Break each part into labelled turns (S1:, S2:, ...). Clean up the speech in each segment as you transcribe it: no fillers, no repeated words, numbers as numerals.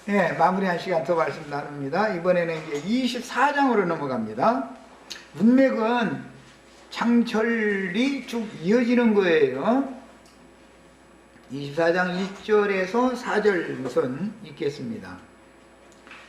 S1: 예, 마무리한 시간 더 말씀 나눕니다. 이번에는 이제 24장으로 넘어갑니다. 문맥은 창철이 쭉 이어지는 거예요. 24장 1절에서 4절 우선 읽겠습니다.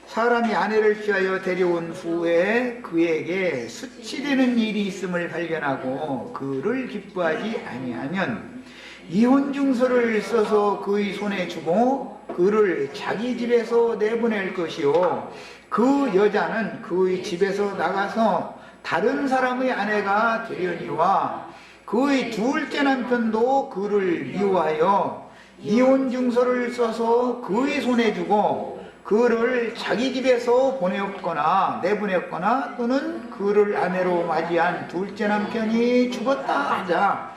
S1: 사람이 아내를 취하여 데려온 후에 그에게 수치되는 일이 있음을 발견하고 그를 기뻐하지 아니하면 이혼증서를 써서 그의 손에 주고 그를 자기 집에서 내보낼 것이요 그 여자는 그의 집에서 나가서 다른 사람의 아내가 되려니와 그의 둘째 남편도 그를 미워하여 이혼증서를 써서 그의 손에 주고 그를 자기 집에서 내보냈거나 또는 그를 아내로 맞이한 둘째 남편이 죽었다 하자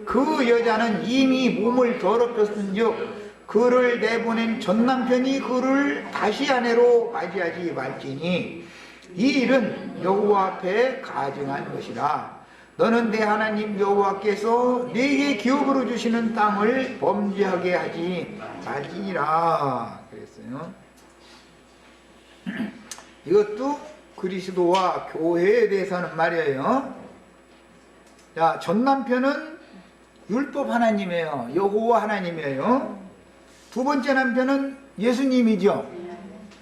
S1: 그 여자는 이미 몸을 더럽혔은즉 그를 내보낸 전 남편이 그를 다시 아내로 맞이하지 말지니 이 일은 여호와 앞에 가증한 것이라. 너는 내 하나님 여호와께서 네게 기업으로 주시는 땅을 범죄하게 하지 말지니라 그랬어요. 이것도 그리스도와 교회에 대해서 하는 말이에요. 자, 전 남편은 율법 하나님이에요. 여호와 하나님이에요. 두 번째 남편은 예수님이죠.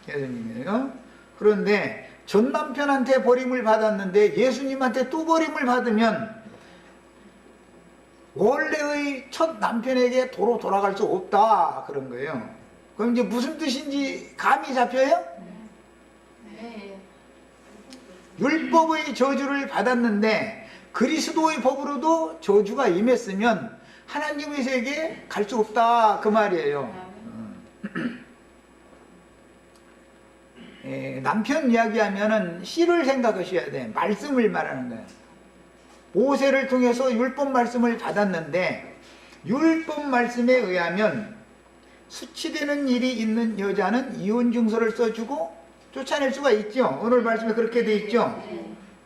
S1: 예수님이에요. 그런데 전 남편한테 버림을 받았는데 예수님한테 또 버림을 받으면 원래의 첫 남편에게 도로 돌아갈 수 없다 그런 거예요. 그럼 이제 무슨 뜻인지 감이 잡혀요?
S2: 네.
S1: 율법의 저주를 받았는데 그리스도의 법으로도 저주가 임했으면 하나님의 세계에 갈 수 없다 그 말이에요. 남편 이야기하면은 씨를 생각하셔야 돼. 말씀을 말하는 거예요. 모세를 통해서 율법 말씀을 받았는데 율법 말씀에 의하면 수치되는 일이 있는 여자는 이혼 증서를 써주고 쫓아낼 수가 있죠. 오늘 말씀에 그렇게 돼 있죠.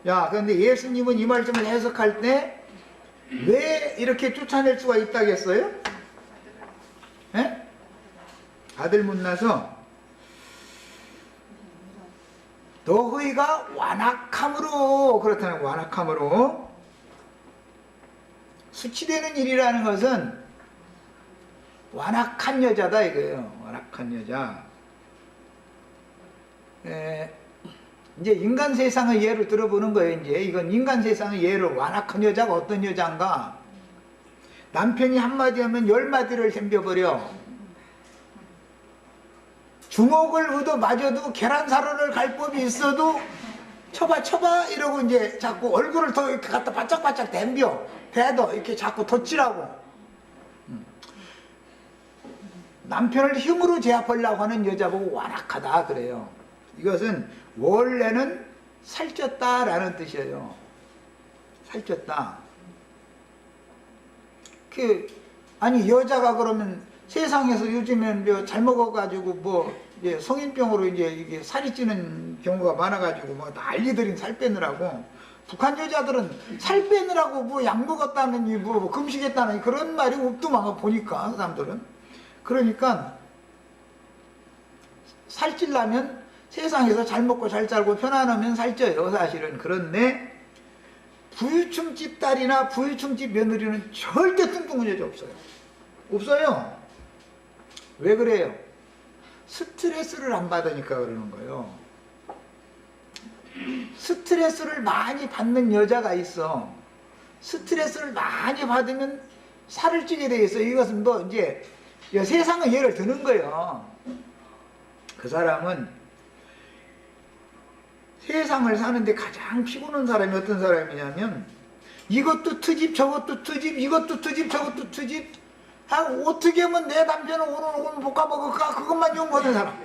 S1: 야, 그런데 예수님은 이 말씀을 해석할 때 왜 이렇게 쫓아낼 수가 있다겠어요? 예? 아들 못나서 너희가 완악함으로 그렇다는 완악함으로 수치되는 일이라는 것은 완악한 여자다 이거예요. 완악한 여자. 이제 인간 세상의 예를 들어보는 거예요. 이제 이건 인간 세상의 예를 완악한 여자가 어떤 여자인가? 남편이 한마디 하면 10마디를 덤벼버려. 주먹을 얻어맞아도 계란 사료를 갈 법이 있어도 쳐봐 이러고 이제 자꾸 얼굴을 더 이렇게 갖다 바짝바짝 댐벼. 배도 이렇게 자꾸 덧치라고. 남편을 힘으로 제압하려고 하는 여자보고 완악하다 그래요. 이것은 원래는 살쪘다라는 뜻이에요. 살쪘다. 아니 여자가 그러면 세상에서 요즘엔 잘 먹어가지고 뭐 성인병으로 이게 살이 찌는 경우가 많아가지고 뭐 난리들인 살 빼느라고 북한 여자들은 살 빼느라고 뭐 약 먹었다느니 뭐 금식했다느니 그런 말이 없더만 보니까 사람들은. 그러니까 살찌려면 세상에서 잘 먹고 잘 살고 편안하면 살쪄요 사실은. 그런데 부유층집 딸이나 부유층집 며느리는 절대 뚱뚱한 여자 없어요. 없어요. 왜 그래요? 스트레스를 안 받으니까 그러는 거예요. 스트레스를 많이 받는 여자가 있어. 스트레스를 많이 받으면 살을 찌게 돼 있어. 이것은 뭐 이제 세상의 예를 드는 거예요. 그 사람은 세상을 사는데 가장 피곤한 사람이 어떤 사람이냐면 이것도 트집 저것도 트집 이것도 트집 저것도 트집 어떻게 하면 내 남편은 오늘 볶아먹을까 그것만 연구하는 사람.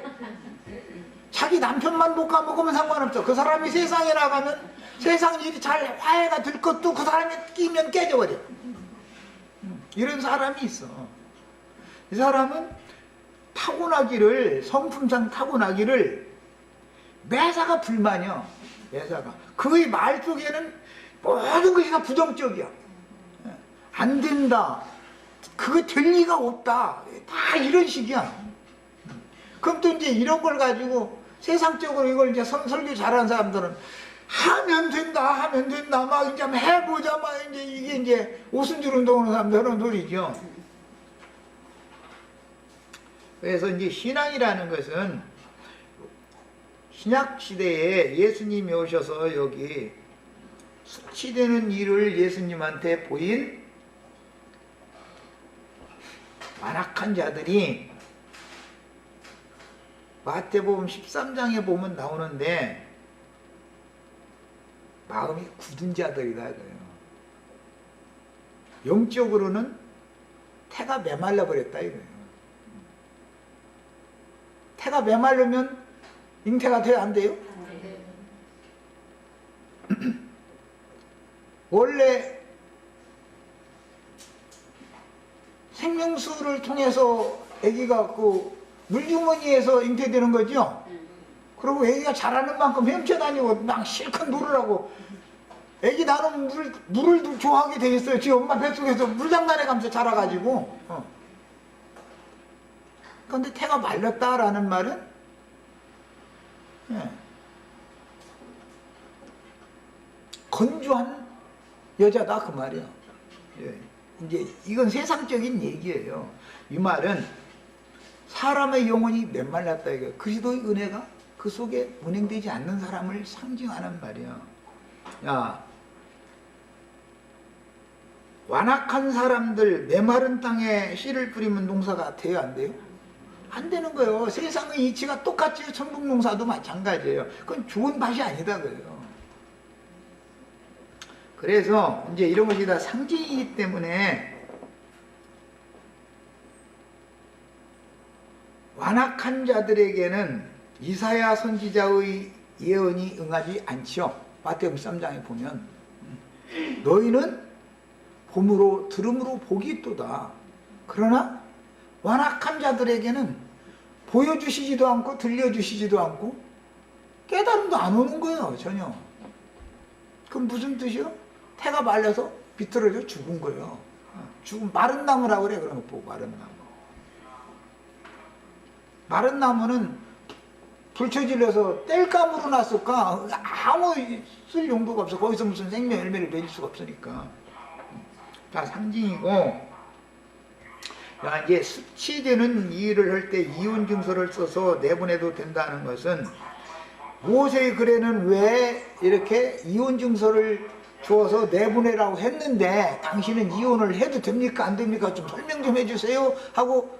S1: 자기 남편만 볶아먹으면 상관없어. 그 사람이 세상에 나가면 세상 일이 잘 화해가 될 것도 그 사람이 끼면 깨져버려. 이런 사람이 있어. 이 사람은 타고나기를 성품상 타고나기를 매사가 불만이야. 매사가. 그의 말 속에는 모든 것이 다 부정적이야. 안 된다. 그거 될 리가 없다. 다 이런 식이야. 그럼 또 이제 이런 걸 가지고 세상적으로 이걸 이제 설교 잘하는 사람들은 하면 된다, 막 이제 한번 해보자, 막 이제 이게 이제 오순절 운동하는 사람들 그런 소리죠. 그래서 이제 신앙이라는 것은 신약 시대에 예수님이 오셔서 여기 수치되는 일을 예수님한테 보인 완악한 자들이 마태복음 13장에 보면 나오는데 마음이 굳은 자들이다 그래요. 영적으로는 태가 메말라 버렸다 이거예요. 태가 메말르면 잉태가 돼야 안 돼요? 원래 생명수를 통해서 아기가 그 물주머니에서 잉태되는 거죠. 그리고 아기가 자라는 만큼 헤엄쳐다니고 막 실컷 물을 하고 아기 나는 물을 좋아하게 돼 있어요. 지금 엄마 뱃속에서 물장난에 가면서 자라가지고. 그런데 태가 말렸다라는 말은 건조한 여자다 그 말이야. 이제 이건 세상적인 얘기예요. 이 말은 사람의 영혼이 메말랐다 이거. 그리스도의 은혜가 그 속에 운행되지 않는 사람을 상징하는 말이야. 야, 완악한 사람들 메마른 땅에 씨를 뿌리면 농사가 돼요, 안 돼요? 안 되는 거예요. 세상의 이치가 똑같이 천국 농사도 마찬가지예요. 그건 좋은 밭이 아니다 그래요. 그래서 이제 이런 것이 다 상징이기 때문에 완악한 자들에게는 이사야 선지자의 예언이 응하지 않지요. 마태복음 13장에 보면 너희는 봄으로 들음으로 복이 있도다. 그러나 완악한 자들에게는 보여주시지도 않고 들려주시지도 않고 깨달음도 안 오는 거예요. 전혀. 그럼 무슨 뜻이요? 태가 말려서 비틀어져 죽은 거예요. 죽은 마른 나무라고 그래. 그런 거 보고 마른 나무. 마른 나무는 불처질러서 땔감으로 놨을까? 아무 쓸 용도가 없어. 거기서 무슨 생명 열매를 맺을 수가 없으니까. 다 상징이고, 야, 이제 수치되는 일을 할 때 이혼 증서를 써서 내보내도 된다는 것은 모세의 글에는 왜 이렇게 이혼 증서를 주어서 내보내라고 했는데 당신은 이혼을 해도 됩니까? 안 됩니까? 좀 설명 좀 해주세요 하고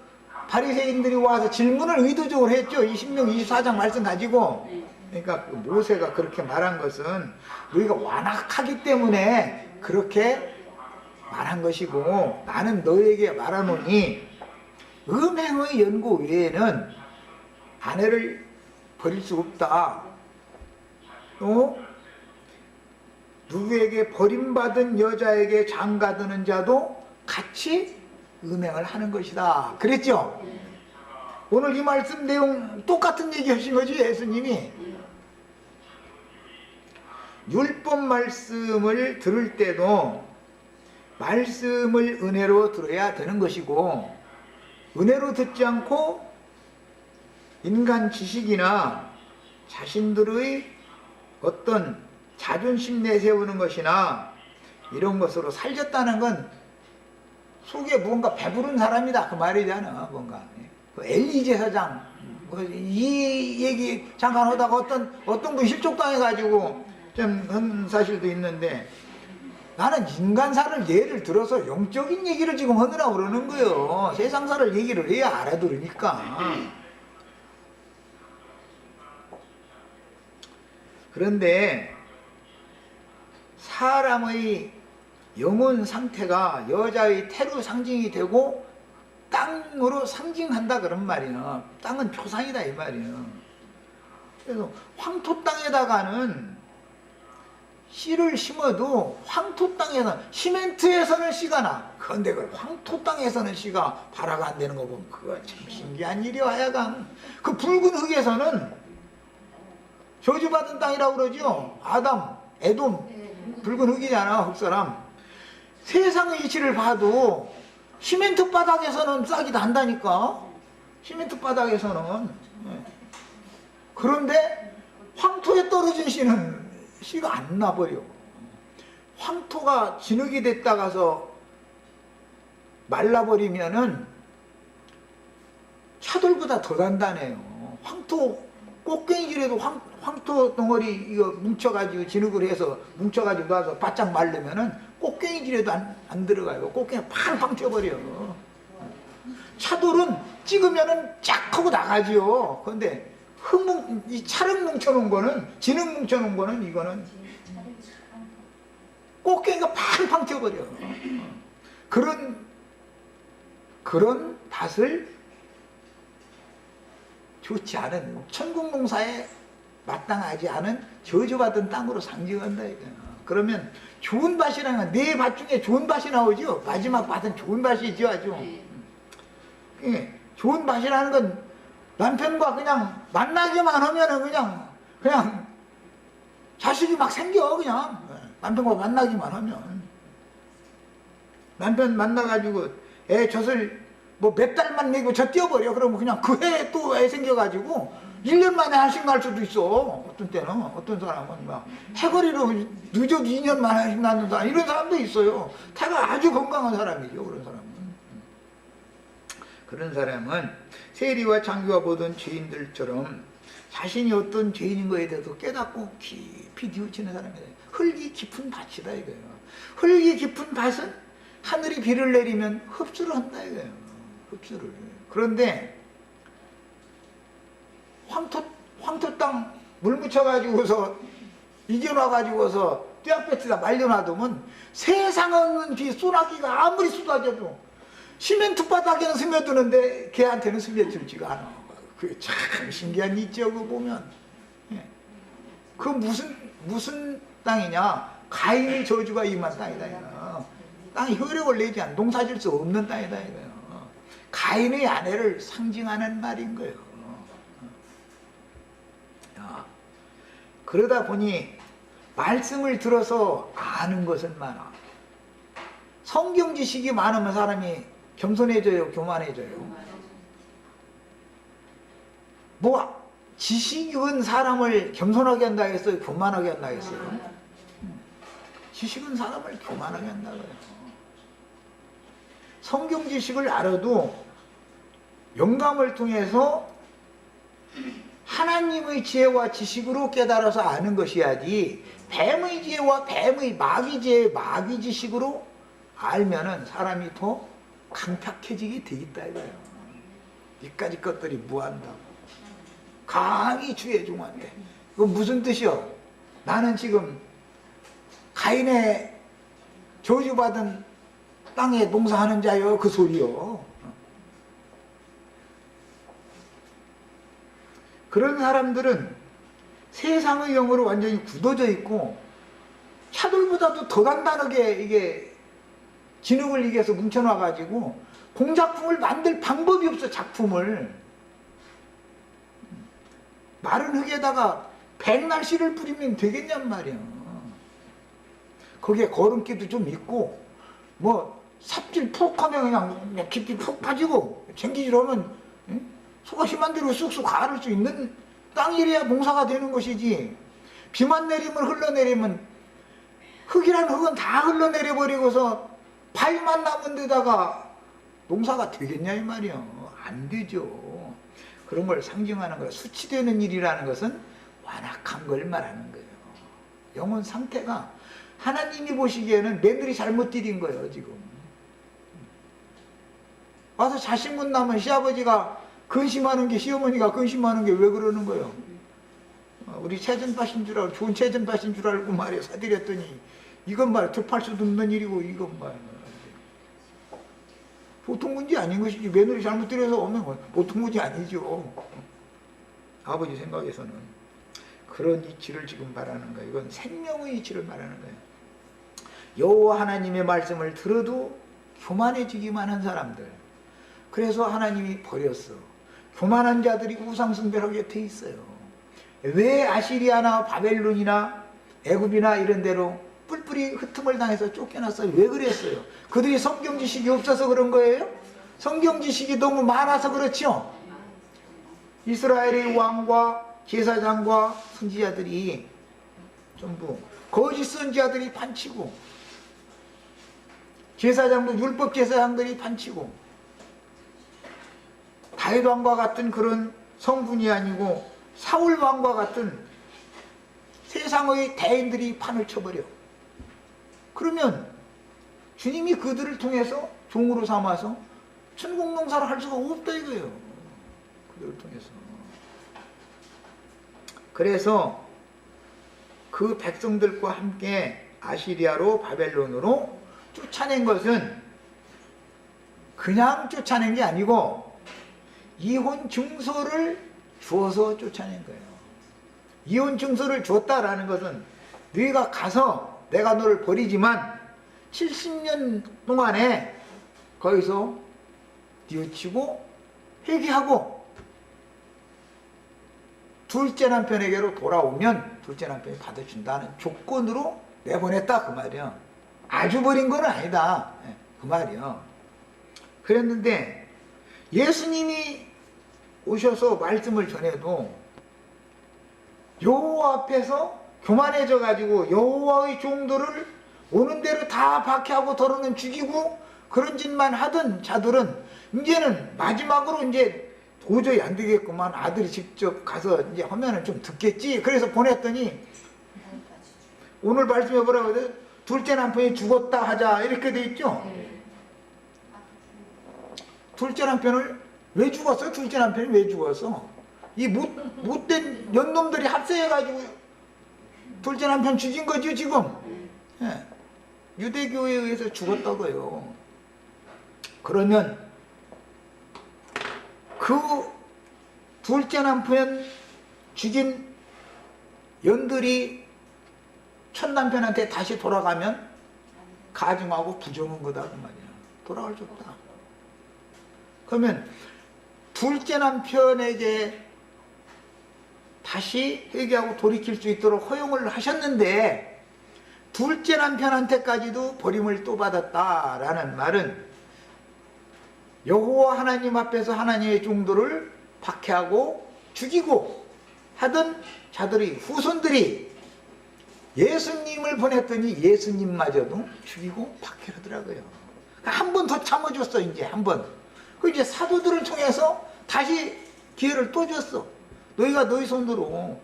S1: 바리새인들이 와서 질문을 의도적으로 했죠. 이 신명 24장 말씀 가지고. 그러니까 모세가 그렇게 말한 것은 너희가 완악하기 때문에 그렇게 말한 것이고, 나는 너에게 말하노니 음행의 연고 외에는 아내를 버릴 수 없다. 또 누구에게 버림받은 여자에게 장가드는 자도 같이 음행을 하는 것이다. 그랬죠? 오늘 이 말씀 내용 똑같은 얘기 하신 거지, 예수님이. 율법 말씀을 들을 때도 말씀을 은혜로 들어야 되는 것이고, 은혜로 듣지 않고 인간 지식이나 자신들의 어떤 자존심 내세우는 것이나 이런 것으로 살렸다는 건 속에 뭔가 배부른 사람이다 그 말이잖아. 뭔가 엘리 제사장 이 얘기 잠깐 하다가 어떤 분 실족당해가지고 좀 한 사실도 있는데, 나는 인간사를 예를 들어서 영적인 얘기를 지금 하느라고 그러는 거예요. 세상사를 얘기를 해야 알아들으니까. 그런데 사람의 영혼 상태가 여자의 태로 상징이 되고 땅으로 상징한다 그런 말이에요. 땅은 표상이다 이 말이에요. 그래서 황토 땅에다가는 씨를 심어도 황토 땅에서 시멘트에서는 씨가 나. 그런데 그 황토 땅에서는 씨가 발화가 안 되는 거 보면 그거 참 신기한 일이야. 하여간 그 붉은 흙에서는 저주받은 땅이라고 그러죠. 아담, 에돔, 붉은 흙이잖아. 흙사람. 세상의 이치를 봐도 시멘트 바닥에서는 싹이 난다니까. 시멘트 바닥에서는 그런데 황토에 떨어진 씨가 안 나버려. 황토가 진흙이 됐다가서 말라버리면은 차돌보다 더 단단해요. 황토 꽃갱이질에도 황토 덩어리 이거 뭉쳐가지고 진흙을 해서 뭉쳐가지고 놔서 바짝 말르면은 꽃갱이질에도 안 들어가요. 꽃갱이 팡팡 쪄버려. 차돌은 찍으면은 쫙 하고 나가지요. 그런데 이 차를 뭉쳐놓은 거는, 진흙 뭉쳐놓은 거는, 이거는 꽃갱이가 팡팡 쪄버려. 그런 밭을 좋지 않은, 천국 농사에 마땅하지 않은 저주받은 땅으로 상징한다 이거야. 그러면 좋은 밭이라는 건 네 밭 중에 좋은 밭이 나오죠. 마지막 밭은 좋은 밭이죠, 아주. 예, 좋은 밭이라는 건 남편과 그냥 만나기만 하면은 그냥 자식이 막 생겨. 그냥 남편과 만나기만 하면 남편 만나가지고 애 젖을 뭐 몇 달만 내고 저 뛰어버려. 그러면 그냥 그 해에 또 애 생겨가지고 1년 만에 한씩 날 수도 있어. 어떤 때는, 어떤 사람은 막 해거리로 늦어도 2년 만에 한씩 낳는 사람, 이런 사람도 있어요. 태가 아주 건강한 사람이죠. 그런 사람은. 그런 사람은 세리와 장기와 모든 죄인들처럼 자신이 어떤 죄인인 거에 대해서 깨닫고 깊이 뉘우치는 사람이다. 흙이 깊은 밭이다 이거예요. 흙이 깊은 밭은 하늘이 비를 내리면 흡수를 한다 이거예요. 흡수를. 그런데 황토 땅 물 묻혀가지고서 이겨놔가지고서 뙤약볕에다 말려놔두면 세상 없는 비 소나기가 아무리 쏟아져도 시멘트 바닥에는 스며드는데 걔한테는 스며들지가 않아. 그게 참 신기한 일이죠. 그거 보면. 예. 그 무슨 땅이냐? 가인의 저주가 임한 땅이다 이거. 땅이 효력을 내지 않은, 농사질 수 없는 땅이다 이거예요. 가인의 아내를 상징하는 말인 거예요. 그러다 보니 말씀을 들어서 아는 것은 많아. 성경 지식이 많으면 사람이 겸손해져요, 교만해져요? 뭐 지식은 사람을 겸손하게 한다 했어요, 교만하게 한다 했어요? 지식은 사람을 교만하게 한다고요. 성경 지식을 알아도 영감을 통해서 하나님의 지혜와 지식으로 깨달아서 아는 것이야지, 뱀의 지혜와 마귀 지혜, 마귀 지식으로 알면은 사람이 더 강팍해지게 되겠다 이거예요. 이까지 것들이 무한다고. 강히 주의 종한데. 이거 무슨 뜻이요? 나는 지금 가인의 저주받은 땅에 농사하는 자요, 그 소리요. 그런 사람들은 세상의 영으로 완전히 굳어져 있고 차돌보다도 더 단단하게 이게 진흙을 이겨서 뭉쳐놔가지고 공작품을 만들 방법이 없어. 작품을 마른 흙에다가 백날씨를 뿌리면 되겠냔 말이야. 거기에 거름기도 좀 있고 뭐 삽질 푹 하면 그냥 깊이 푹 빠지고 쟁기질 하면 소가 심한 대로 쑥쑥 가를 수 있는 땅이래야 농사가 되는 것이지. 비만 내리면 흘러내리면 흙이란 흙은 다 흘러내려 버리고서 바위만 남은 데다가 농사가 되겠냐 이 말이요. 안 되죠. 그런 걸 상징하는 거예요. 수치되는 일이라는 것은 완악한 걸 말하는 거예요. 영혼 상태가 하나님이 보시기에는 며느리 잘못 들인 거예요 지금. 와서 자식문 나면 시아버지가 근심하는 게, 시어머니가 근심하는 게 왜 그러는 거예요? 우리 체전밭인 줄 알고, 좋은 체전밭인 줄 알고 말이야 사드렸더니 이건 말이야 덮할 수도 없는 일이고, 이건 말이야 보통 문제 아닌 것이지. 며느리 잘못 들여서 오면 보통 문제 아니죠. 아버지 생각에서는. 그런 이치를 지금 말하는 거예요. 이건 생명의 이치를 말하는 거예요. 여호와 하나님의 말씀을 들어도 교만해지기만 한 사람들, 그래서 하나님이 버렸어. 교만한 자들이 우상숭배하게 돼 있어요. 왜 아시리아나 바벨론이나 애굽이나 이런 데로 뿔뿔이 흩음을 당해서 쫓겨났어요? 왜 그랬어요? 그들이 성경 지식이 없어서 그런 거예요? 성경 지식이 너무 많아서 그렇죠? 이스라엘의 왕과 제사장과 선지자들이 전부 거짓 선지자들이 판치고, 제사장도 율법 제사장들이 판치고, 다윗 왕과 같은 그런 성분이 아니고 사울 왕과 같은 세상의 대인들이 판을 쳐버려. 그러면 주님이 그들을 통해서 종으로 삼아서 천국농사를 할 수가 없다 이거예요. 그들을 통해서. 그래서 그 백성들과 함께 아시리아로 바벨론으로 쫓아낸 것은 그냥 쫓아낸 게 아니고 이혼 증서를 주어서 쫓아낸 거예요. 이혼 증서를 줬다라는 것은 너희가 가서 내가 너를 버리지만 70년 동안에 거기서 뉘우치고 회개하고 둘째 남편에게로 돌아오면 둘째 남편이 받아준다는 조건으로 내보냈다 그 말이야. 아주 버린 건 아니다 그 말이야. 그랬는데 예수님이 오셔서 말씀을 전해도 여호와 앞에서 교만해져 가지고 여호와의 종들을 오는 대로 다 박해하고 더러는 죽이고 그런 짓만 하던 자들은 이제는 마지막으로 이제 도저히 안 되겠구만, 아들이 직접 가서 이제 하면은 좀 듣겠지. 그래서 보냈더니 오늘 말씀에 뭐라고 그래요? 둘째 남편이 죽었다 하자 이렇게 돼 있죠. 둘째 남편을 왜 죽었어? 둘째 남편이 왜 죽었어? 이 못된 년놈들이 합세해가지고 둘째 남편 죽인 거죠 지금. 예. 유대교에 의해서 죽었다고요. 그러면 그 둘째 남편 죽인 연들이 첫 남편한테 다시 돌아가면 가증하고 부정한 거다 그 말이야. 돌아갈 수 없다. 그러면 둘째 남편에게 다시 회개하고 돌이킬 수 있도록 허용을 하셨는데 둘째 남편한테까지도 버림을 또 받았다라는 말은 여호와 하나님 앞에서 하나님의 종들을 박해하고 죽이고 하던 자들의 후손들이 예수님을 보냈더니 예수님마저도 죽이고 박해하더라고요. 한 번 더 참아줬어. 이제 한 번. 그 이제 사도들을 통해서 다시 기회를 또 줬어. 너희가 너희 손으로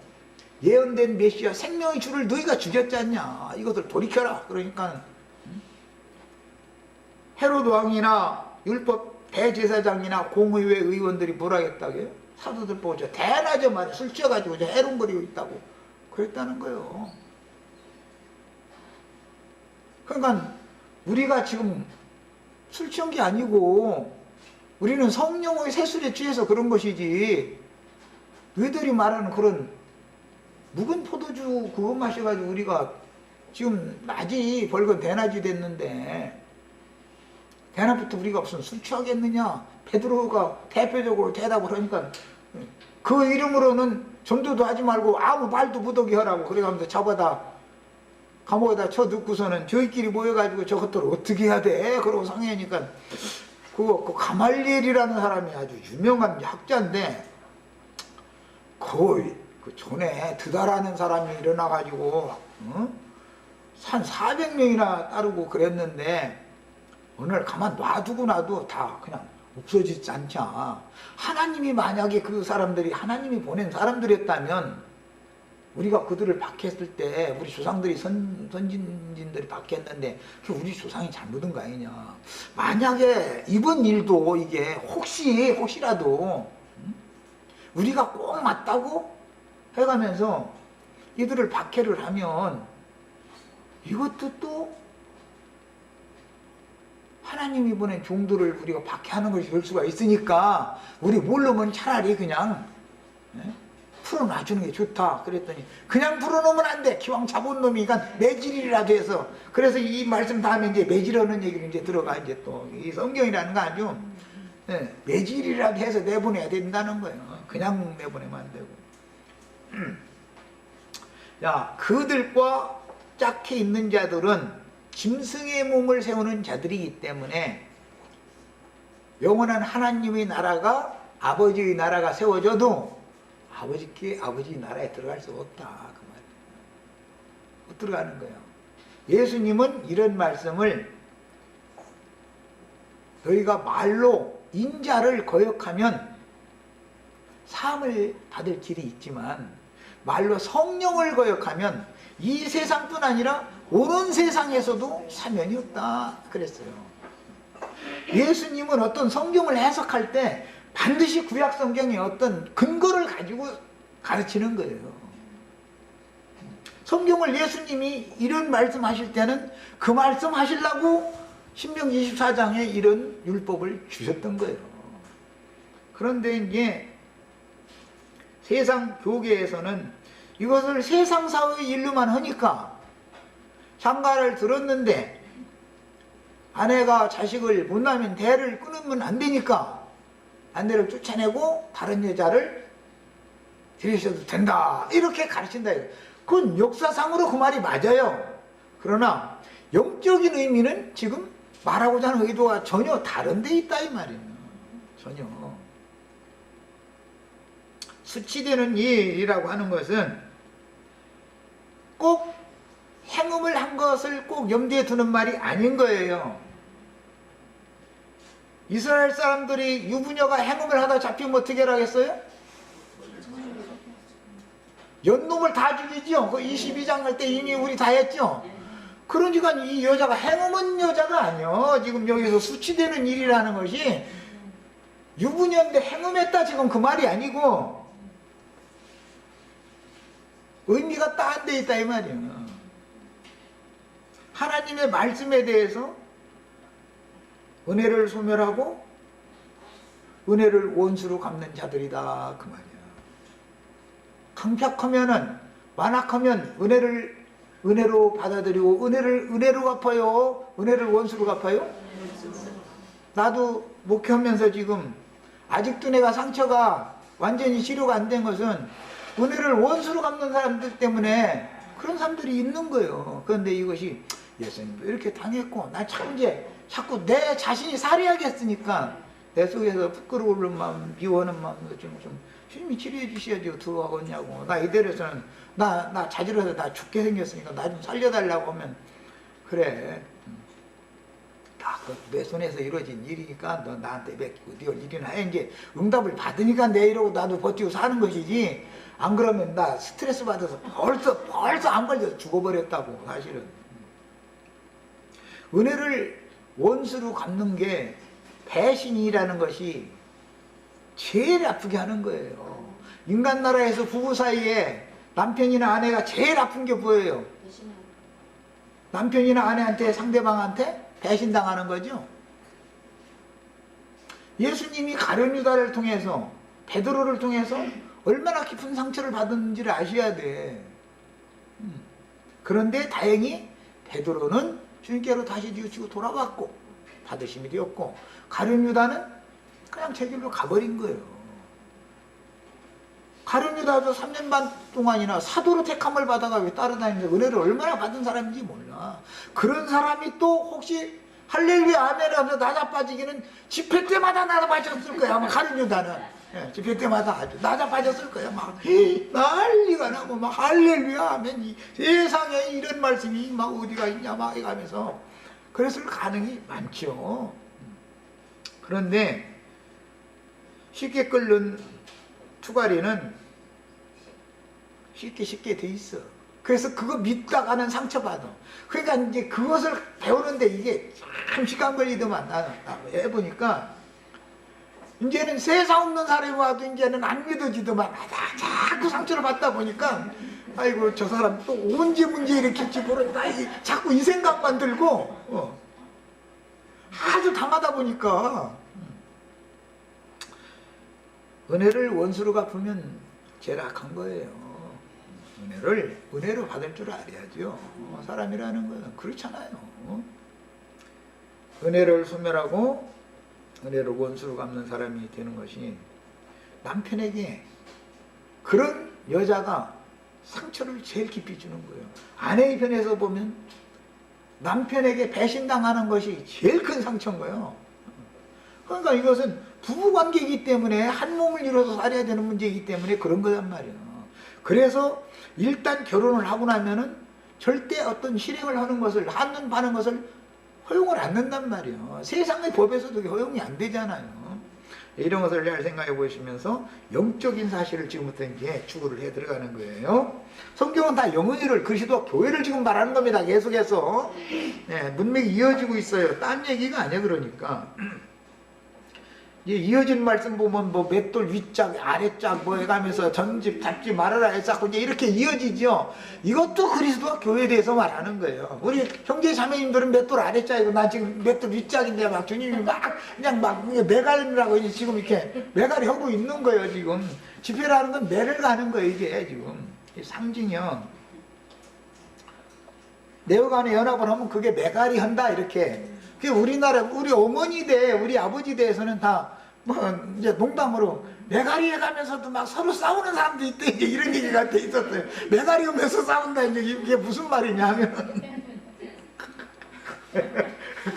S1: 예언된 메시아 생명의 주를 너희가 죽였지 않냐. 이것을 돌이켜라. 그러니까 헤롯 왕이나 율법 대제사장이나 공의회 의원들이 뭐라 했다고요? 사도들 보고 저 대낮에 말이야 술 취해가지고 저 해롱거리고 있다고 그랬다는 거예요. 그러니까 우리가 지금 술 취한 게 아니고 우리는 성령의 세술에 취해서 그런 것이지, 너희들이 말하는 그런 묵은 포도주 그거 마셔가지고 우리가 지금 낮이 벌건 대낮이 됐는데 대낮부터 우리가 무슨 술 취하겠느냐. 베드로가 대표적으로 대답을 하니까 그 이름으로는 전도도 하지 말고 아무 말도 못하게 하라고 그래가면서 잡아다 감옥에다 쳐넣고서는 저희끼리 모여가지고 저것들을 어떻게 해야 돼? 그러고 상의하니까 그 가말리엘이라는 사람이 아주 유명한 학자인데 그 전에 드다라는 사람이 일어나가지고 한 400명이나 따르고 그랬는데 오늘 가만 놔두고 나도 다 그냥 없어지지 않냐. 하나님이 만약에 그 사람들이 하나님이 보낸 사람들이었다면 우리가 그들을 박했을 때 우리 조상들이 선진들이 박했는데 그 우리 조상이 잘못한 거 아니냐. 만약에 이번 일도 이게 혹시라도 우리가 꼭 맞다고 해가면서 이들을 박해를 하면 이것도 또 하나님이 보낸 종들을 우리가 박해하는 것이 될 수가 있으니까 우리 모르면 차라리 그냥 풀어놔주는 게 좋다. 그랬더니 그냥 풀어놓으면 안 돼. 기왕 잡은 놈이 매질이라도 해서. 그래서 이 말씀 다음에 이제 매질하는 얘기를 이제 들어가 이제 또 이 성경이라는 거 아주 매질이라도 해서 내보내야 된다는 거예요. 그냥 내보내면 안 되고. 야, 그들과 짝해 있는 자들은 짐승의 몸을 세우는 자들이기 때문에 영원한 하나님의 나라가 아버지의 나라가 세워져도 아버지 나라에 들어갈 수 없다 그 말이에요. 못 들어가는 거예요. 예수님은 이런 말씀을 너희가 말로 인자를 거역하면 사함을 받을 길이 있지만 말로 성령을 거역하면 이 세상뿐 아니라 오는 세상에서도 사면이 없다 그랬어요. 예수님은 어떤 성경을 해석할 때 반드시 구약 성경의 어떤 근거를 가지고 가르치는 거예요. 성경을 예수님이 이런 말씀하실 때는 그 말씀 하시려고 신명기 24장에 이런 율법을 주셨던 거예요. 그런데 이제 세상 교계에서는 이것을 세상 사회의 일로만 하니까 장가를 들었는데 아내가 자식을 못 낳으면 대를 끊으면 안 되니까 아내를 쫓아내고 다른 여자를 들이셔도 된다 이렇게 가르친다. 그건 역사상으로 그 말이 맞아요. 그러나 영적인 의미는 지금 말하고자 하는 의도가 전혀 다른 데 있다 이 말이에요. 전혀. 수치되는 일이라고 하는 것은 꼭 행음을 한 것을 꼭 염두에 두는 말이 아닌 거예요. 이스라엘 사람들이 유부녀가 행음을 하다 잡히면 어떻게 하겠어요? 연놈을 다 죽이죠. 그 22장 할 때 이미 우리 다 했죠. 그러니까 이 여자가 행음한 여자가 아니요. 지금 여기서 수치되는 일이라는 것이 유부녀인데 행음했다 지금 그 말이 아니고 의미가 딴 데 있다 이 말이에요. 하나님의 말씀에 대해서 은혜를 소멸하고 은혜를 원수로 갚는 자들이다 그 말이야. 강팍하면은 완악하면 은혜로 받아들이고 은혜로 갚아요. 은혜를 원수로 갚아요. 나도 목회하면서 지금 아직도 내가 상처가 완전히 치료가 안 된 것은 은혜를 원수로 갚는 사람들 때문에 그런 사람들이 있는 거예요. 그런데 이것이 예수님도 이렇게 당했고 나 자꾸 내 자신이 살해하겠으니까 내 속에서 부끄러운 마음, 미워하는 마음도 좀 주님이 치료해 주셔야지 어떻게 하겠냐고. 나 이대로서는 나 자질러서 나 죽게 생겼으니까 나 좀 살려달라고 하면 그래. 다 내 손에서 이루어진 일이니까 너 나한테 맡기고 네가 일이나 해. 이제 응답을 받으니까 내 이러고 나도 버티고 사는 것이지. 안 그러면 나 스트레스 받아서 벌써 안 걸려서 죽어버렸다고 사실은. 은혜를 원수로 갚는 게 배신이라는 것이 제일 아프게 하는 거예요. 인간 나라에서 부부 사이에 남편이나 아내가 제일 아픈 게 뭐예요? 남편이나 아내한테 상대방한테 배신당하는 거죠. 예수님이 가룟 유다를 통해서 베드로를 통해서 얼마나 깊은 상처를 받았는지를 아셔야 돼. 그런데 다행히 베드로는 주님께로 다시 뉘우치고 돌아왔고 받으심이 되었고 가룟 유다는 그냥 제 길로 가버린 거예요. 가룟 유다도 3년 반 동안이나 사도로 택함을 받아가 왜 따라다니는데 은혜를 얼마나 받은 사람인지 몰라. 그런 사람이 또 혹시 할렐루야 아멘 하면서 나자빠지기는 집회 때마다 나자빠졌을 거야. 아마 가룟 유다는. 예, 집회 때마다 아주 나자빠졌을 거야. 막 난리가 나고 막 할렐루야 아멘 이 세상에 이런 말씀이 막 어디가 있냐 막 해가면서 그랬을 가능이 많죠. 그런데 쉽게 끓는 투가리는 쉽게 돼 있어. 그래서 그거 믿다가는 상처받아. 그러니까 이제 그것을 배우는데 이게 참 시간 걸리더만 나는 해보니까 이제는 세상 없는 사람이 와도 이제는 안 믿어지더만 자꾸 상처를 받다 보니까 아이고 저 사람 또 언제 문제 일으킬지 모른다. 자꾸 이 생각만 들고 아주 당하다 보니까 은혜를 원수로 갚으면 제일 악한 거예요. 은혜로 받을 줄 알아야죠. 사람이라는 건 그렇잖아요. 은혜를 소멸하고 은혜로 원수로 갚는 사람이 되는 것이 남편에게 그런 여자가 상처를 제일 깊이 주는 거예요. 아내의 편에서 보면 남편에게 배신당하는 것이 제일 큰 상처인 거예요. 그러니까 이것은 부부관계이기 때문에 한 몸을 이뤄서 살아야 되는 문제이기 때문에 그런 거란 말이에요. 그래서 일단 결혼을 하고 나면은 절대 어떤 실행을 하는 것을, 하는 바는 것을 허용을 안 한단 말이에요. 세상의 법에서도 허용이 안 되잖아요. 이런 것을 잘 생각해 보시면서 영적인 사실을 지금부터 이제 추구를 해 들어가는 거예요. 성경은 다 영혼을, 그리스도와 교회를 지금 말하는 겁니다. 계속해서. 네, 문맥이 이어지고 있어요. 딴 얘기가 아니에요. 그러니까. 이어진 말씀 보면 뭐 맷돌 윗짝 아랫짝 뭐 해가면서 전집 잡지 말아라 해서 이제 이렇게 이어지죠. 이것도 그리스도와 교회에 대해서 말하는 거예요. 우리 형제 자매님들은 맷돌 아랫짝이고 나 지금 맷돌 윗짝인데 막 주님이 막 그냥 막 매갈이라고 지금 이렇게 매갈이 하고 있는 거예요. 지금 집회라는 건 매를 가는 거예요. 이게 지금 상징이요. 내어 간의 연합을 하면 그게 매갈이 한다 이렇게. 그 우리나라 우리 어머니 대 우리 아버지 대에서는 다 뭐 이제 농담으로 매가리에 가면서도 막 서로 싸우는 사람도 있대 이제 이런 얘기가 돼 있었어요. 매가리 오면서 싸운다 이제 이게 무슨 말이냐면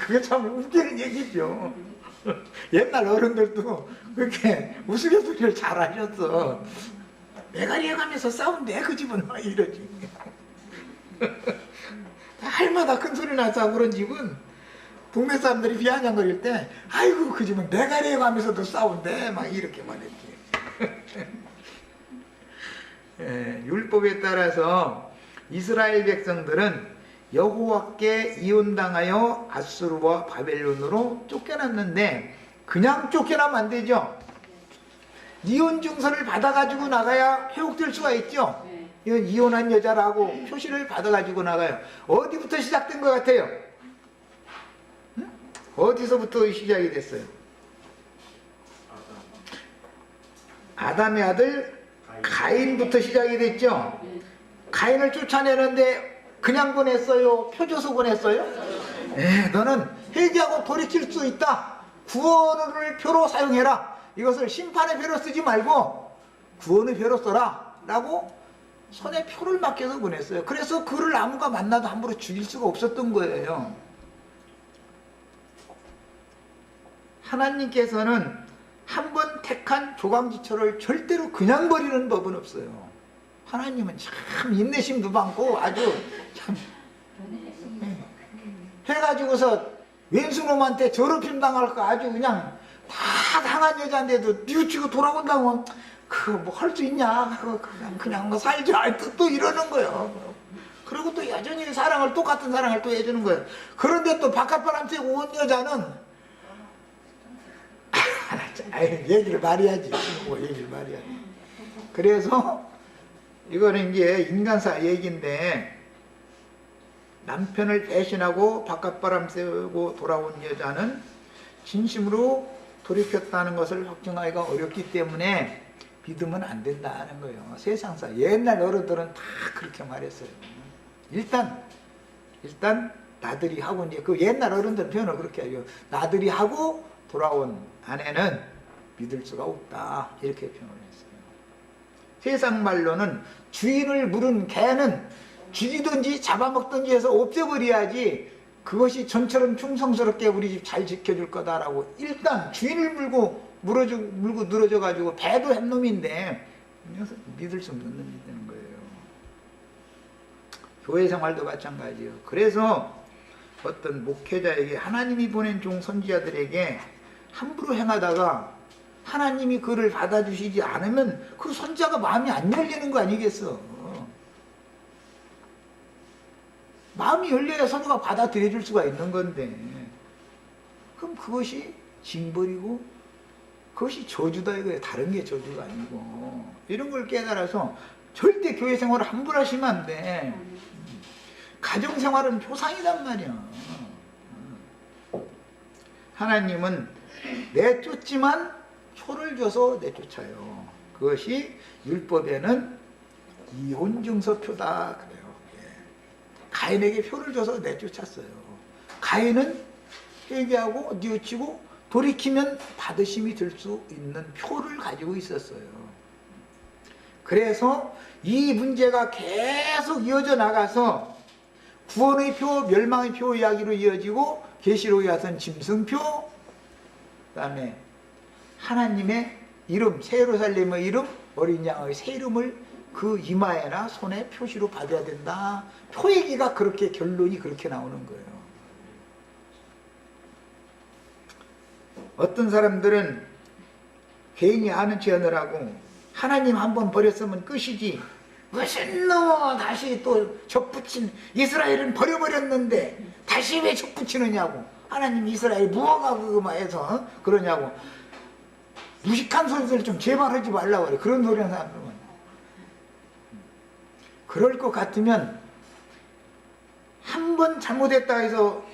S1: 그게 참 웃기는 얘기죠. 옛날 어른들도 그렇게 우스갯소리를 잘 하셨어. 매가리에 가면서 싸운대 그 집은 막 이러지. 할마다 큰 소리 나서 그런 집은 동네 사람들이 비아냥거릴 때 아이고 그 집은 매가리에 가면서도 싸운대 막 이렇게 말했지. 예, 율법에 따라서 이스라엘 백성들은 여호와께 이혼당하여 아수르와 바벨론으로 쫓겨났는데 그냥 쫓겨나면 안 되죠. 이혼 증서를 받아가지고 나가야 회복될 수가 있죠. 이건 이혼한 여자라고 표시를 받아가지고 나가요. 어디부터 시작된 것 같아요? 어디서부터 시작이 됐어요? 아담의 아들 가인부터 시작이 됐죠. 가인을 쫓아내는데 그냥 보냈어요? 표줘서 보냈어요? 네, 너는 회개하고 돌이킬 수 있다. 구원의 표로 사용해라. 이것을 심판의 표로 쓰지 말고 구원의 표로 써라 라고 손에 표를 맡겨서 보냈어요. 그래서 그를 아무가 만나도 함부로 죽일 수가 없었던 거예요. 하나님께서는 한 번 택한 조강지처를 절대로 그냥 버리는 법은 없어요. 하나님은 참 인내심도 많고 아주 참 해가지고서 왼수놈한테 더럽힘 당할 거 아주 그냥 다 당한 여자인데도 뉘우치고 돌아온다고 그거 뭐 할 수 있냐 그냥 뭐 살자 또 이러는 거예요. 그리고 또 여전히 사랑을 똑같은 사랑을 또 해주는 거예요. 그런데 또 바깥바람 쐬고 온 여자는 얘기를 말해야지. 뭐 얘기를 말해야지. 그래서 이거는 이제 인간사 얘기인데 남편을 배신하고 바깥바람 쐬고 돌아온 여자는 진심으로 돌이켰다는 것을 확증하기가 어렵기 때문에 믿으면 안 된다는 거예요. 세상사 옛날 어른들은 다 그렇게 말했어요. 일단 나들이 하고 이제 그 옛날 어른들 표현을 그렇게 하죠. 나들이 하고 돌아온 아내는 믿을 수가 없다 이렇게 표현을 했어요. 세상 말로는 주인을 물은 개는 죽이든지 잡아먹든지 해서 없애버려야지 그것이 전처럼 충성스럽게 우리 집 잘 지켜줄 거다라고 일단 주인을 물고 늘어져 가지고 배도 한 놈인데 믿을 수 없는 놈이 되는 거예요. 교회 생활도 마찬가지예요. 그래서 어떤 목회자에게 하나님이 보낸 종 선지자들에게 함부로 행하다가 하나님이 그를 받아주시지 않으면 그 선지자가 마음이 안 열리는 거 아니겠어. 마음이 열려야 서로가 받아들여 줄 수가 있는 건데 그럼 그것이 징벌이고 그것이 저주다 이거예요. 다른 게 저주가 아니고 이런 걸 깨달아서 절대 교회 생활을 함부로 하시면 안 돼. 가정생활은 표상이란 말이야. 하나님은 내쫓지만 표를 줘서 내쫓아요. 그것이 율법에는 이혼증서표다 그래요. 가인에게 표를 줘서 내쫓았어요. 가인은 회개하고 뉘우치고 돌이키면 받으심이 될 수 있는 표를 가지고 있었어요. 그래서 이 문제가 계속 이어져 나가서 구원의 표, 멸망의 표 이야기로 이어지고 계시록에 와서는 짐승표, 그 다음에 하나님의 이름, 새 예루살렘의 이름, 어린 양의 새 이름을 그 이마에나 손에 표시로 받아야 된다. 표얘기가 그렇게, 결론이 그렇게 나오는 거예요. 어떤 사람들은 괜히 아는 체 하느라고 하나님 한번 버렸으면 끝이지, 무슨 놈 다시 또 적붙인, 이스라엘은 버려버렸는데 다시 왜 적붙이느냐고, 하나님 이스라엘 무화과 그거 해서 그러냐고, 무식한 소리들 좀 제발 하지 말라고 그래. 그런 소리 하는 사람들은. 그럴 것 같으면 한 번 잘못했다 해서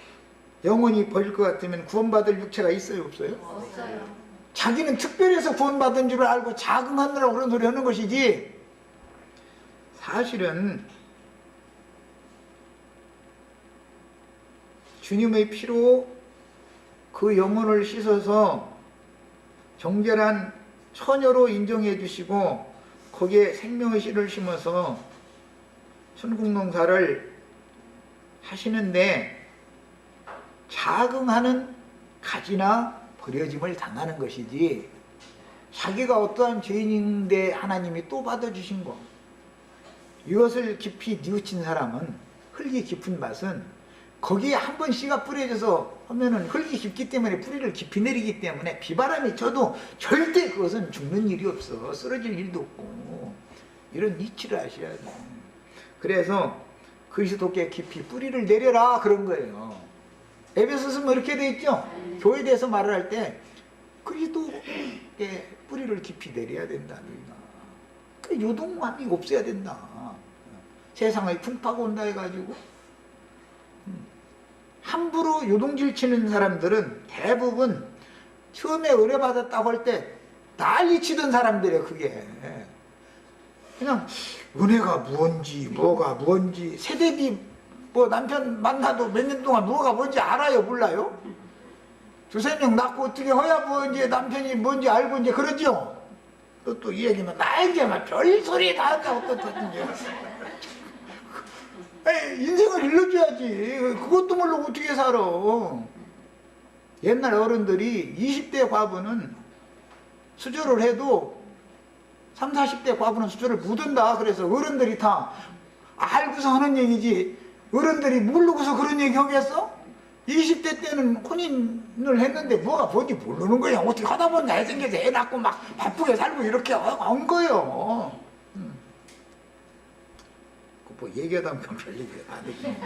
S1: 영원히 버릴 것 같으면 구원받을 육체가 있어요, 없어요?
S2: 없어요.
S1: 자기는 특별해서 구원받은 줄 알고 자긍하느라고 그런 소리 하는 것이지, 사실은 주님의 피로 그 영혼을 씻어서 정결한 처녀로 인정해 주시고 거기에 생명의 씨를 심어서 천국농사를 하시는데 자긍하는 가지나 버려짐을 당하는 것이지, 자기가 어떠한 죄인인데 하나님이 또 받아주신 것, 이것을 깊이 뉘우친 사람은, 흙이 깊은 밭은 거기에 한 번 씨가 뿌려져서 하면은 흙이 깊기 때문에 뿌리를 깊이 내리기 때문에 비바람이 쳐도 절대 그것은 죽는 일이 없어. 쓰러질 일도 없고. 이런 이치를 아셔야 돼. 그래서 그리스도께 깊이 뿌리를 내려라 그런 거예요. 에베소서는 이렇게 돼 있죠. 교회에 대해서 말을 할 때 그리스도께 뿌리를 깊이 내려야 된다. 너희가. 그 요동함이 없어야 된다. 세상의 풍파가 온다 해가지고 함부로 요동질 치는 사람들은 대부분 처음에 의뢰받았다고 할 때 난리치던 사람들이에요. 그게 그냥 은혜가 뭔지 뭐가 뭔지, 세대비 뭐 남편 만나도 몇 년 동안 뭐가 뭔지 알아요? 몰라요? 두세 명 낳고 어떻게 허야 뭔지 남편이 뭔지 알고 이제 그러죠? 또 이 얘기는 나 이제 막 별소리 다 한다고 또 이제 인생을 일러줘야지. 그것도 모르고 어떻게 살아. 옛날 어른들이 20대 과부는 수조를 해도 30, 40대 과부는 수조를 묻은다. 그래서 어른들이 다 알고서 하는 얘기지, 어른들이 모르고서 그런 얘기 하겠어? 20대 때는 혼인을 했는데 뭐가 뭔지 모르는 거야. 어떻게 하다 보니 잘생겨서 애 낳고 막 바쁘게 살고 이렇게 한 거예요. 뭐 얘기하다 보면 별 얘기가 안 되지.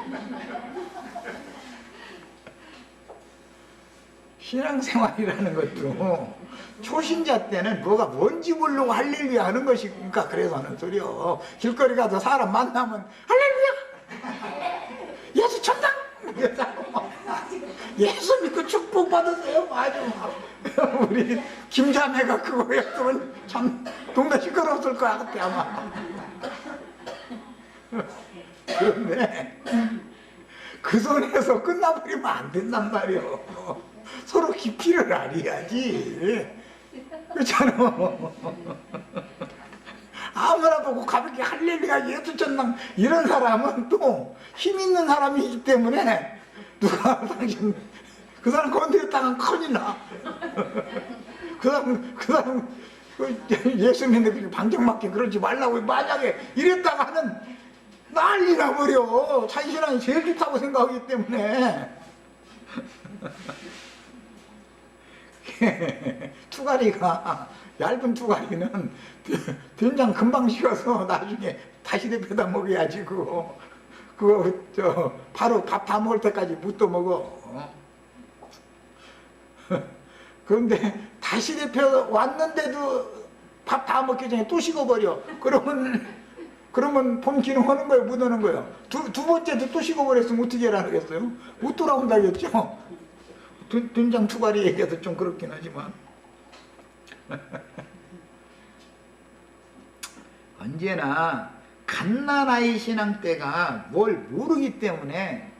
S1: 신앙생활이라는 것도 초신자 때는 뭐가 뭔지 모르고 할렐루야 하는 것이니까 그래서 하는 소리요. 길거리 가서 사람 만나면 할렐루야! 예수 천당! 예수 믿고 축복 받으세요. 맞아. 우리 김자매가 그거 했으면 참 동네 시끄러웠을 것 같아 아마. 그런데 그 손에서 끝나버리면 안 된단 말이에요. 서로 깊이를 알아야지. 그렇잖아. 아무나 보고 가볍게 할렐루야 예수 전당 이런 사람은 또 힘 있는 사람이기 때문에 누가 당신 그 사람 건드렸다간 큰일 나. 그 사람 예수 믿는 방정맞게 그러지 말라고 만약에 이랬다가는 난리 나버려. 자기 신앙이 제일 좋다고 생각하기 때문에. 투가리가, 얇은 투가리는 된장 금방 식어서 나중에 다시 데펴다 먹어야지. 그거 바로 밥 다 먹을 때까지 묻도 먹어. 그런데 다시 데펴 왔는데도 밥 다 먹기 전에 또 식어버려. 그러면 봄 기능하는 거예요? 못 오는 거예요? 두 번째도 또 식어버렸으면 어떻게 하겠어요? 못 돌아온다겠죠? 된장 투가리 얘기해도 좀 그렇긴 하지만 언제나 갓난아이 신앙 때가 뭘 모르기 때문에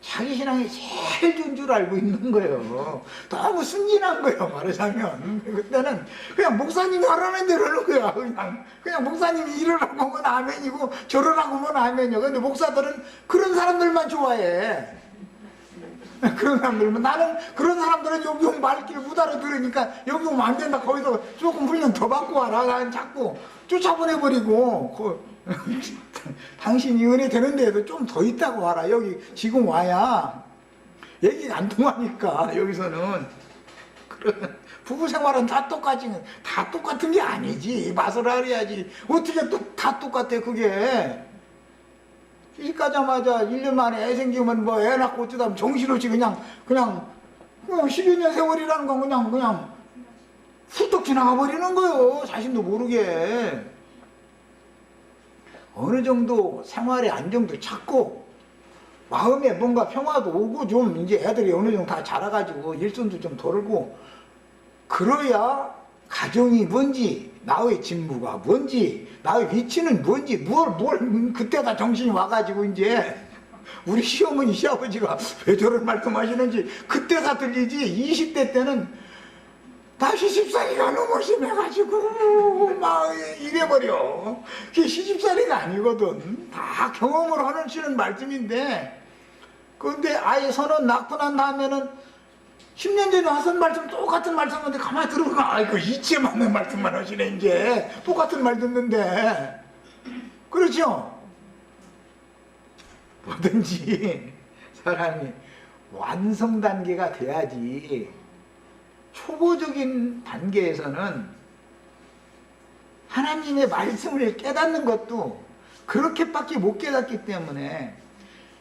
S1: 자기 신앙이 제일 좋은 줄 알고 있는 거예요. 너무 순진한 거예요, 말하자면. 그때는 그냥 목사님이 하라는 대로 하는 거야. 그냥 목사님이 이러라고 하면 아멘이고 저러라고 하면 아멘이야. 근데 목사들은 그런 사람들만 좋아해. 그런 사람들, 나는 그런 사람들은 여기 오면 말귀를 못 알아들으니까 여기 오면 안 된다. 거기서 조금 훈련 더 받고 와라. 난 자꾸 쫓아보내버리고 당신이 은혜 되는 데에도 좀 더 있다고 와라. 여기 지금 와야 얘기가 안 통하니까 여기서는. 그런 부부 생활은 다 똑같이, 다 똑같은 게 아니지. 맛을 알아야지. 어떻게 또 다 똑같아 그게. 시집가자마자 1년 만에 애 생기면 뭐 애 낳고 어쩌다 보면 정신없이 그냥 12년 세월이라는 건 그냥 훌떡 지나가 버리는 거요. 자신도 모르게. 어느 정도 생활의 안정도 찾고 마음에 뭔가 평화도 오고 좀 이제 애들이 어느 정도 다 자라가지고 일손도 좀 돌고 그래야 가정이 뭔지, 나의 직무가 뭔지, 나의 위치는 뭔지, 뭘 그때 다 정신이 와가지고 이제 우리 시어머니, 시아버지가 왜 저런 말씀하시는지 그때 다 들리지. 20대 때는 다 시집살이가 너무 심해가지고 막 이래버려. 그게 시집살이가 아니거든. 다 경험으로 하시는 말씀인데, 그런데 아이 선언 낳고 난 다음에는 10년 전에 하신 말씀 똑같은 말씀인데 가만히 들어보면 아이고 이치에 맞는 말씀만 하시네. 이제 똑같은 말 듣는데. 그렇죠? 뭐든지 사람이 완성 단계가 돼야지. 초보적인 단계에서는 하나님의 말씀을 깨닫는 것도 그렇게밖에 못 깨닫기 때문에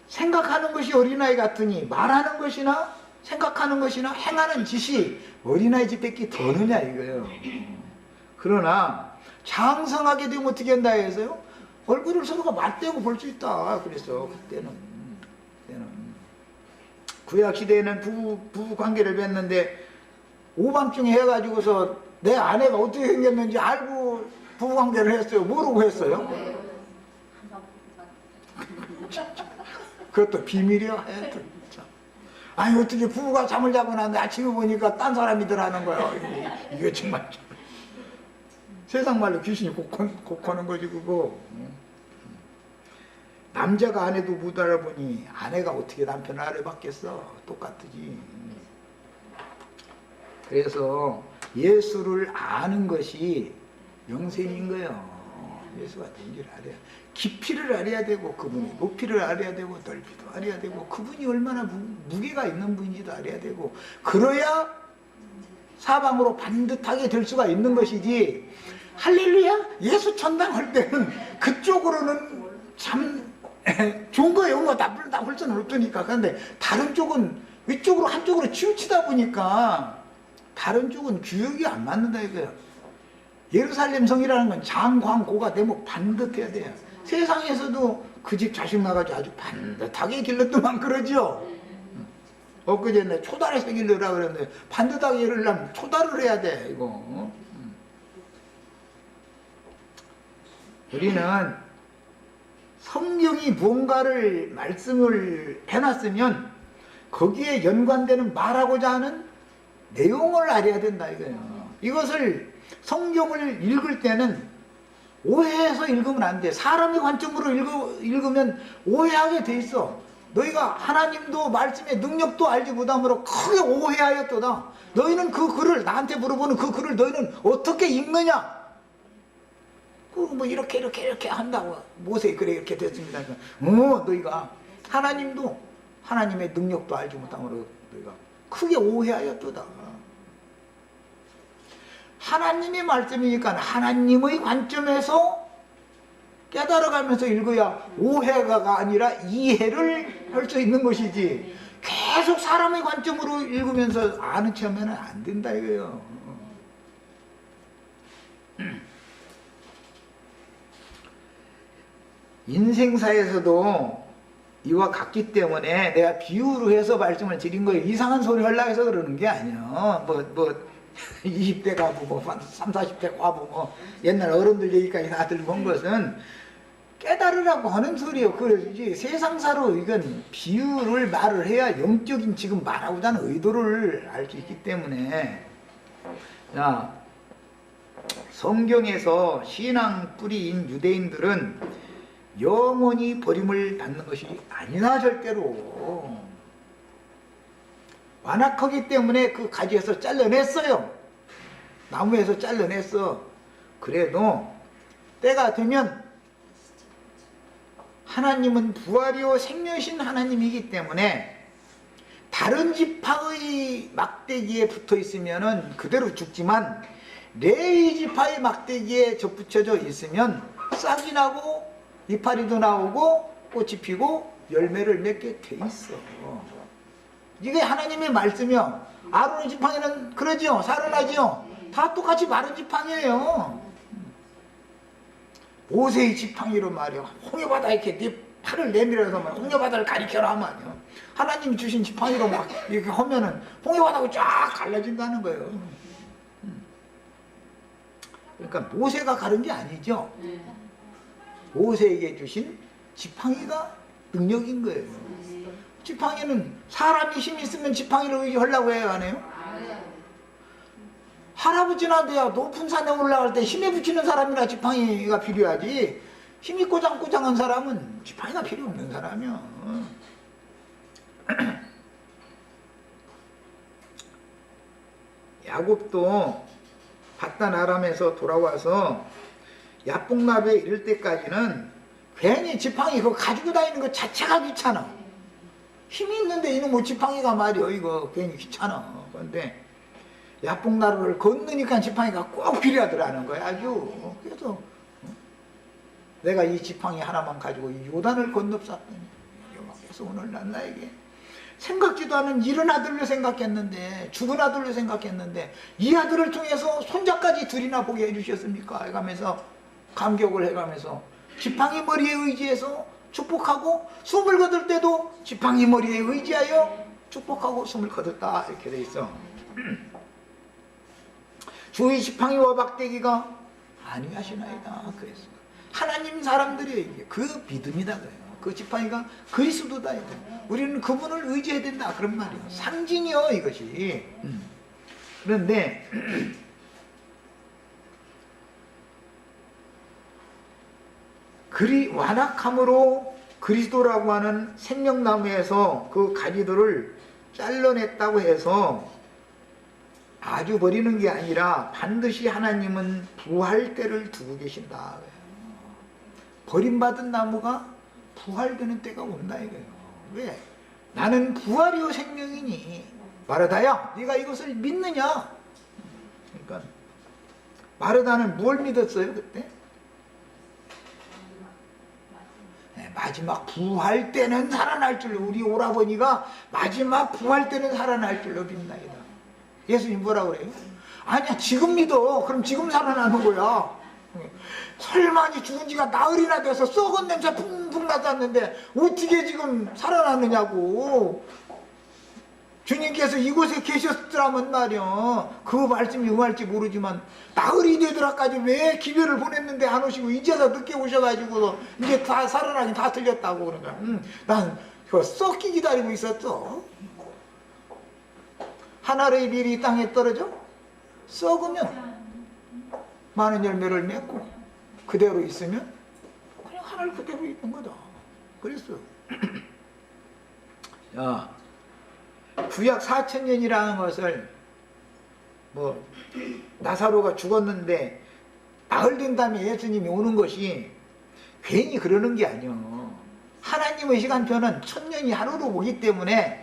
S1: 생각하는 것이 어린아이 같으니 말하는 것이나 생각하는 것이나 행하는 짓이 어린아이 집밖에 더 느냐 이거예요. 그러나 장성하게 되면 어떻게 한다 해서요? 얼굴을 서로가 맞대고 볼 수 있다. 그래서 그때는 구약시대에는 부부 관계를 맺는데 오밤중에 해가지고서 내 아내가 어떻게 생겼는지 알고 부부 관계를 했어요. 모르고 했어요? 그것도 비밀이야. 하여튼 아니 어떻게 부부가 잠을 자고 나는데 아침에 보니까 딴 사람이들 하는 거야. 이게 정말 세상 말로 귀신이 곡하는 거지 그거. 남자가 아내도 못 알아보니 아내가 어떻게 남편을 알아봤겠어. 똑같지. 그래서 예수를 아는 것이 명세인 거예요. 예수가 누군지를 알아야, 깊이를 알아야 되고 그분의 높이를 알아야 되고 넓이도 알아야 되고 그분이 얼마나 무게가 있는 분인지도 알아야 되고 그래야 사방으로 반듯하게 될 수가 있는 것이지. 할렐루야 예수 천당 할 때는 그쪽으로는 참 좋은 거예요. 뭐 나쁠 수는 없으니까. 그런데 다른 쪽은 위쪽으로 한쪽으로 치우치다 보니까 다른 쪽은 규격이 안 맞는다 이거예요. 예루살렘 성이라는 건 장광고가 되면 반듯해야 돼요. 세상에서도 그 집 자식 나가지고 아주 반듯하게 길렀더만 그러죠. 엊그제 내 초달에서 길러라 그랬는데 반듯하게 이르려면 초달을 해야 돼 이거. 우리는 성경이 뭔가를 말씀을 해놨으면 거기에 연관되는 말하고자 하는 내용을 알아야 된다 이거예요. 이것을 성경을 읽을 때는 오해해서 읽으면 안 돼. 사람의 관점으로 읽으면 오해하게 돼 있어. 너희가 하나님도 말씀의 능력도 알지 못함으로 크게 오해하였도다. 너희는 그 글을 나한테 물어보는 그 글을 너희는 어떻게 읽느냐? 뭐 이렇게 한다고 모세 그래 이렇게 됐습니다. 너희가 하나님도 하나님의 능력도 알지 못함으로 너희가 크게 오해하였도다. 하나님의 말씀이니까 하나님의 관점에서 깨달아가면서 읽어야 오해가 아니라 이해를 할 수 있는 것이지 계속 사람의 관점으로 읽으면서 아는 척하면 안 된다 이거예요. 인생사에서도 이와 같기 때문에 내가 비유로 해서 말씀을 드린 거예요. 이상한 소리 하려고 해서 그러는 게 아니에요. 20대 과부, 30, 40대 과부, 옛날 어른들 얘기까지 다들 본 것은 깨달으라고 하는 소리예요. 그러지 세상사로 이건 비유를 말을 해야 영적인 지금 말하고자 하는 의도를 알 수 있기 때문에. 자, 성경에서 신앙 뿌리인 유대인들은 영원히 버림을 받는 것이 아니나 절대로. 완악하기 때문에 그 가지에서 잘라냈어요. 나무에서 잘라냈어. 그래도 때가 되면 하나님은 부활이요 생명이신 하나님이기 때문에 다른 지파의 막대기에 붙어 있으면 그대로 죽지만 레위 지파의 막대기에 접붙여져 있으면 싹이 나고 이파리도 나오고 꽃이 피고 열매를 맺게 돼 있어. 이게 하나님의 말씀이요. 아론의 지팡이는 그러지요. 살아나지요. 다 똑같이 마른 지팡이에요. 모세의 지팡이로 말이야. 홍해바다 이렇게 네 팔을 내밀어서 말 홍해바다를 가리켜라 말이야. 하나님이 주신 지팡이로 막 이렇게 하면은 홍해바다가 쫙 갈라진다는 거예요. 그러니까 모세가 가른 게 아니죠. 모세에게 주신 지팡이가 능력인 거예요. 지팡이는 사람이 힘 있으면 지팡이를 하려고 해요, 안 해요? 할아버지나 높은 산에 올라갈 때 힘에 붙이는 사람이나 지팡이가 필요하지, 힘이 꼬장꼬장한 사람은 지팡이가 필요 없는 사람이야. 야곱도 바단 아람에서 돌아와서 야복나루에 이를 때까지는 괜히 지팡이 그거 가지고 다니는 거 자체가 귀찮아. 힘이 있는데 이놈 뭐 지팡이가 말이야 이거 괜히 귀찮아. 그런데 야복나루를 건너니까 지팡이가 꼭 필요하더라는 거야 아주. 그래서 내가 이 지팡이 하나만 가지고 이 요단을 건너쌌더니 여호와께서 오늘 난 나에게 생각지도 않은 이른 아들로 생각했는데, 죽은 아들로 생각했는데 이 아들을 통해서 손자까지 둘이나 보게 해주셨습니까? 해가면서 감격을 해가면서 지팡이 머리에 의지해서 축복하고, 숨을 거둘 때도 지팡이 머리에 의지하여 축복하고 숨을 거뒀다 이렇게 돼 있어. 주의 지팡이와 막대기가 안위하시나이다 그랬어. 하나님 사람들이 이게 그 믿음이다 그래요. 그 지팡이가 그리스도다. 우리는 그분을 의지해야 된다 그런 말이에요. 상징이요 이것이. 그런데 그리 완악함으로 그리스도라고 하는 생명나무에서 그 가지들을 잘라냈다고 해서 아주 버리는 게 아니라 반드시 하나님은 부활 때를 두고 계신다. 버림받은 나무가 부활되는 때가 온다 이거예요. 왜? 나는 부활이요 생명이니 마르다야 네가 이것을 믿느냐? 그러니까 마르다는 뭘 믿었어요 그때? 네, 마지막 부활 때는 살아날 줄로, 우리 오라버니가 마지막 부활 때는 살아날 줄로 믿나이다. 예수님 뭐라 그래요? 아니야 지금 믿어. 그럼 지금 살아나는 거야. 설마 죽은 지가 나흘이나 돼서 썩은 냄새 풍풍 나왔는데 어떻게 지금 살아났느냐고. 주님께서 이곳에 계셨더라면 말이야 그 말씀이 응할지 모르지만 나흘이 되더라까지 왜 기별을 보냈는데 안 오시고 이제서 늦게 오셔가지고 이제 다 살아나긴 다 틀렸다고. 그러니까 난 썩기 기다리고 있었어. 하늘의 빌이 땅에 떨어져 썩으면 많은 열매를 맺고 그대로 있으면 그냥 하늘 그대로 있는 거다. 그랬어. 야, 구약 4000년이라는 것을 뭐 나사로가 죽었는데 나흘 된 다음에 예수님이 오는 것이 괜히 그러는 게 아니요. 하나님의 시간표는 1000년이 하루로 오기 때문에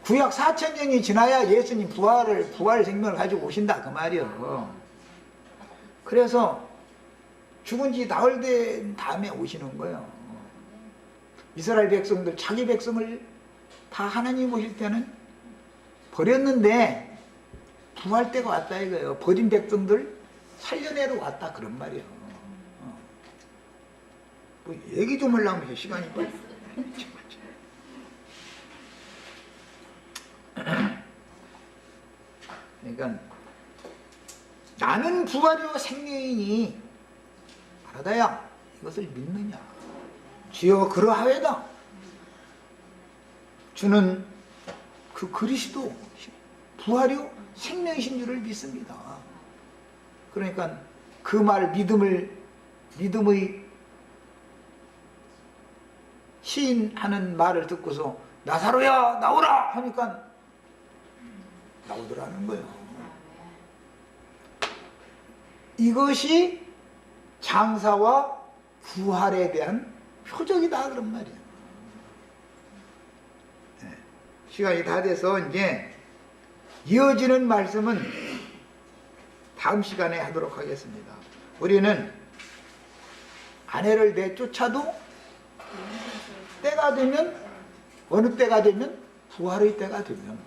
S1: 구약 4000년이 지나야 예수님 부활 생명을 가지고 오신다 그 말이요. 그래서 죽은 지 나흘 된 다음에 오시는 거예요. 이스라엘 백성들 자기 백성을 다 하나님 오실 때는 버렸는데 부활 때가 왔다 이거예요. 버린 백성들 살려내러 왔다 그런 말이에요. 뭐 얘기 좀 하려면 시간이 빨리. 그러니까 나는 부활이요 생명이니 마르다야 이것을 믿느냐? 주여 그러하외다. 주는 그 그리스도 부활이요 생명이신 줄을 믿습니다. 그러니까 그 말 믿음의 시인하는 말을 듣고서 나사로야 나오라 하니까 나오더라는 거예요.
S2: 아,
S1: 이것이 장사와 부활에 대한 표적이다 그런 말이에요. 네. 시간이 다 돼서 이제 이어지는 말씀은 다음 시간에 하도록 하겠습니다. 우리는 아내를 내쫓아도 때가 되면, 어느 때가 되면, 부활의 때가 되면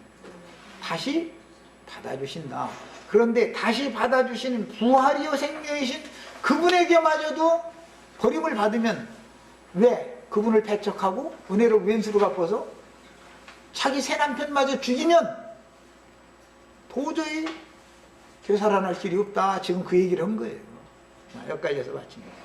S1: 다시 받아주신다. 그런데 다시 받아주시는 부활이요 생명이신 그분에게마저도 버림을 받으면 왜 그분을 배척하고 은혜를 왼수로 갚아서 자기 새 남편마저 죽이면 도저히 되살아날 길이 없다. 지금 그 얘기를 한 거예요. 여기까지 해서 마칩니다.